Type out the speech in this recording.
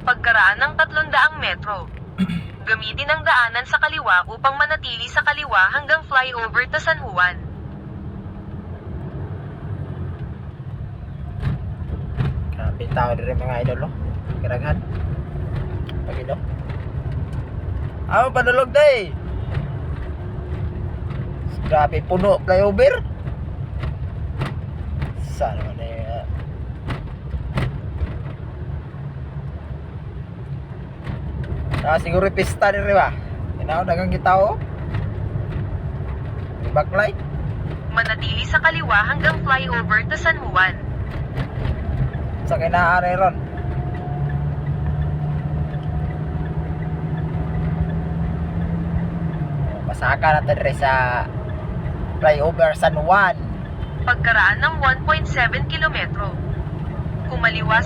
Pagkaraan ng 300 metro. Gamitin ang daanan sa kaliwa upang manatili sa kaliwa hanggang flyover ta San Juan. Grabe tao rin mga idol, no? Karaghan. Pagino. Padulog day. Grabe, puno flyover. Sana man siguro pista rin ba? Dagang kita backlight. Manatili sa kaliwa hanggang flyover ta San Juan. Sa kinaari ron. Pasaka natin rin sa flyover San Juan. Pagkaraan ng 1.7 kilometro. Kumaliwa